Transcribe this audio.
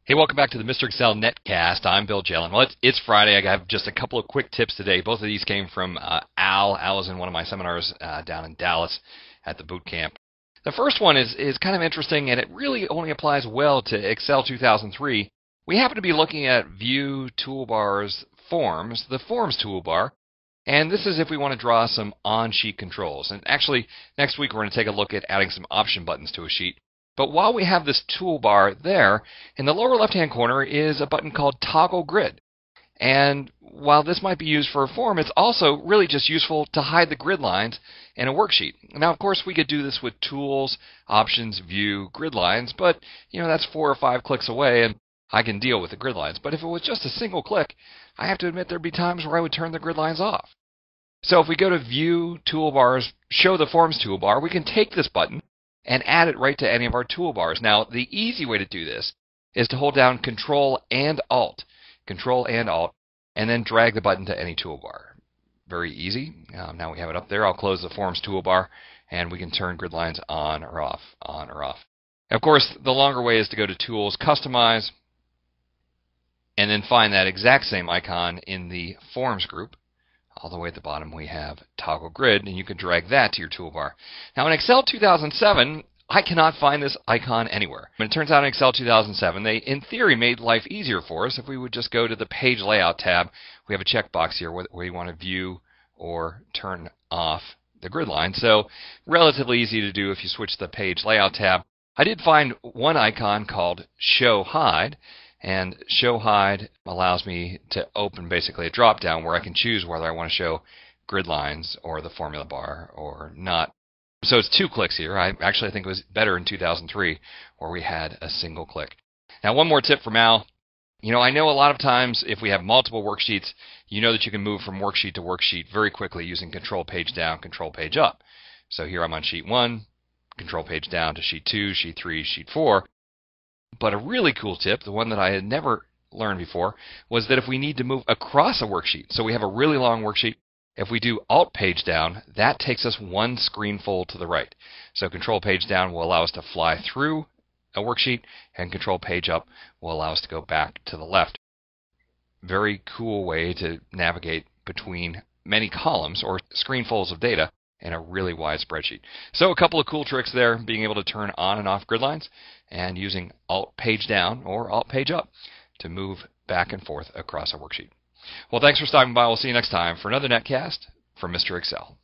Hey, welcome back to the Mr. Excel Netcast. I'm Bill Jelen. Well, it's Friday. I have just a couple of quick tips today. Both of these came from Al. Al was in one of my seminars down in Dallas at the boot camp. The first one is kind of interesting, and it really only applies well to Excel 2003. We happen to be looking at View, Toolbars, Forms, the Forms toolbar. And this is if we want to draw some on-sheet controls. And actually, next week we're going to take a look at adding some option buttons to a sheet. But while we have this toolbar there, in the lower left-hand corner is a button called Toggle Grid. And while this might be used for a form, it's also really just useful to hide the grid lines in a worksheet. Now, of course, we could do this with Tools, Options, View, Grid Lines, but that's 4 or 5 clicks away, and I can deal with the grid lines. But if it was just a single click, I have to admit there'd be times where I would turn the grid lines off. So if we go to View, Toolbars, Show the Forms toolbar, we can take this button and add it right to any of our toolbars. Now, the easy way to do this is to hold down Control and Alt, and then drag the button to any toolbar. Very easy. Now we have it up there. I'll close the Forms toolbar, and we can turn grid lines on or off, on or off. Of course, the longer way is to go to Tools, Customize, and then find that exact same icon in the Forms group. All the way at the bottom we have Toggle Grid, and you can drag that to your toolbar. Now in Excel 2007, I cannot find this icon anywhere. And it turns out in Excel 2007, they in theory made life easier for us if we would just go to the Page Layout tab. We have a checkbox here where you want to view or turn off the grid line. So relatively easy to do if you switch the Page Layout tab. I did find one icon called Show Hide. And Show Hide allows me to open basically a drop-down where I can choose whether I want to show grid lines or the formula bar or not. So it's 2 clicks here. I think it was better in 2003 where we had a single click. Now one more tip from Al. I know a lot of times if we have multiple worksheets, you know that you can move from worksheet to worksheet very quickly using Control Page Down, Control Page Up. So here I'm on Sheet 1, Control Page Down to Sheet 2, Sheet 3, Sheet 4. But a really cool tip, the one that I had never learned before, was that if we need to move across a worksheet, so we have a really long worksheet, if we do Alt Page Down, that takes us one screen full to the right. So Control Page Down will allow us to fly through a worksheet, and Control Page Up will allow us to go back to the left. Very cool way to navigate between many columns or screenfuls of data in a really wide spreadsheet. So a couple of cool tricks there, being able to turn on and off grid lines, and using Alt Page Down or Alt Page Up to move back and forth across a worksheet. Well, thanks for stopping by. We'll see you next time for another Netcast from Mr. Excel.